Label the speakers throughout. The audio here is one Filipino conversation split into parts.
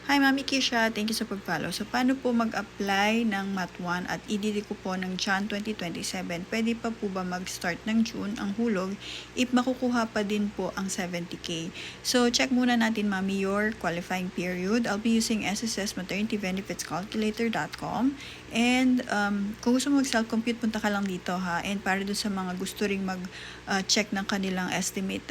Speaker 1: Hi Mami Kisha, thank you sa pag-follow. So paano po mag-apply ng Mat 1 at ididi ko po ng Jan 2027? Pwede pa po ba mag-start ng June ang hulog if makukuha pa din po ang 70K? So check muna natin Mami your qualifying period. I'll be using SSS Maternity Benefits Calculator.com and kung gusto mo mag-self-compute, punta ka lang dito ha. And para dun sa mga gusto ring mag-check ng kanilang estimate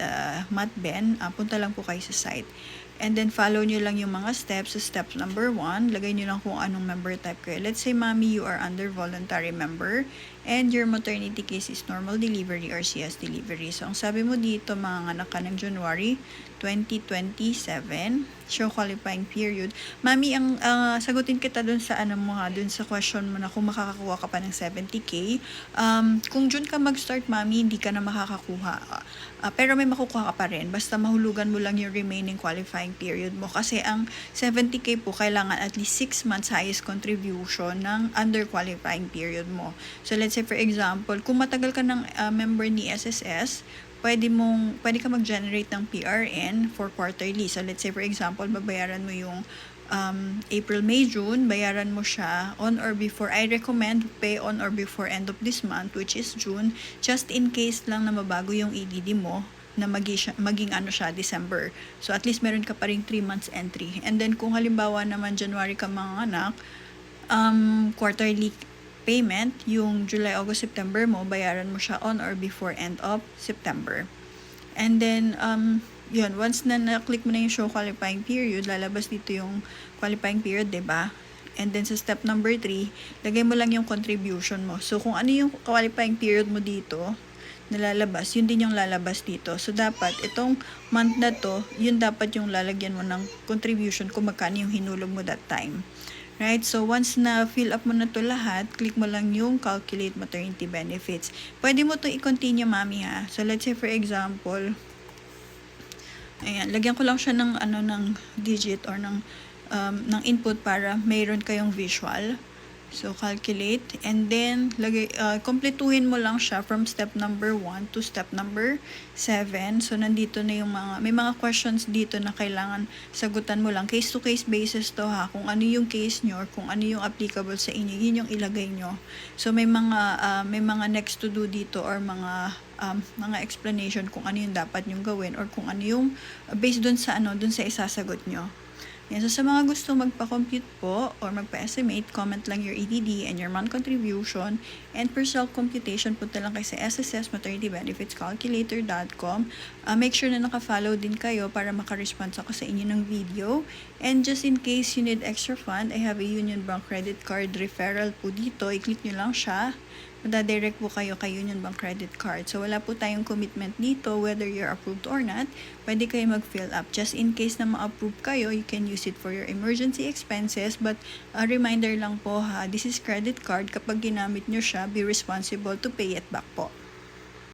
Speaker 1: MatBen, punta lang po kayo sa site. And then, follow nyo lang yung mga steps. So, step number 1, lagay nyo lang kung anong member type kayo. Let's say, Mami, you are under voluntary member and your maternity case is normal delivery or CS delivery. So, ang sabi mo dito, mga anak ka ng January 2027, show qualifying period. Mami, ang sagutin kita dun sa dun sa question mo na kung makakakuha ka pa ng 70K. Kung June ka mag-start, Mami, hindi ka na makakakuha. Pero may makukuha ka pa rin. Basta mahulugan mo lang yung remaining qualifying period mo. Kasi ang 70K po, kailangan at least 6 months highest contribution ng under qualifying period mo. So, let's say for example, kung matagal ka ng member ni SSS, pwede ka mag-generate ng PRN for quarterly. So, let's say for example, babayaran mo yung April, May, June, bayaran mo siya on or before. I recommend pay on or before end of this month, which is June, just in case lang na mabago yung EDD mo na maging December. So at least meron ka pa ring 3 months entry. And then kung halimbawa naman January ka mga anak, quarterly payment, yung July, August, September mo, bayaran mo siya on or before end of September. And then, yun, once na na-click mo na yung show qualifying period, lalabas dito yung qualifying period, diba? And then sa step number 3, lagay mo lang yung contribution mo. So, kung ano yung qualifying period mo dito, nalalabas, yun din yung lalabas dito. So, dapat, itong month na to, yun dapat yung lalagyan mo ng contribution kung magkano yung hinulog mo that time. Right? So, once na fill up mo na to lahat, click mo lang yung calculate maternity benefits. Pwede mo to i-continue, Mami, ha? So, let's say for example, ayan, lagyan ko lang siya ng digit or ng input para mayroon kayong visual. So, calculate. And then, kompletuhin mo lang siya from step number 1 to step number 7. So, nandito na yung may mga questions dito na kailangan sagutan mo lang. Case-to-case basis to ha. Kung ano yung case nyo or kung ano yung applicable sa inyo, yun yung ilagay nyo. So, may mga next to do dito or mga explanation kung ano yung dapat nyong gawin or kung ano yung based dun sa isasagot nyo. Yan. So, sa mga gusto magpa-compute po or magpa-estimate, comment lang your EDD and your month contribution. And per self-computation, punta lang kayo sa SSS Maternity Benefits Calculator.com. Make sure na naka-follow din kayo para maka-response ako sa inyo ng video. And just in case you need extra fund, I have a Union Bank credit card referral po dito. I-click nyo lang siya. Madadirect po kayo kay Union Bank credit card. So, wala po tayong commitment dito whether you're approved or not. Pwede kayo mag-fill up. Just in case na ma-approve kayo, you can use it for your emergency expenses. But, a reminder lang po ha, this is credit card. Kapag ginamit nyo siya, be responsible to pay it back po.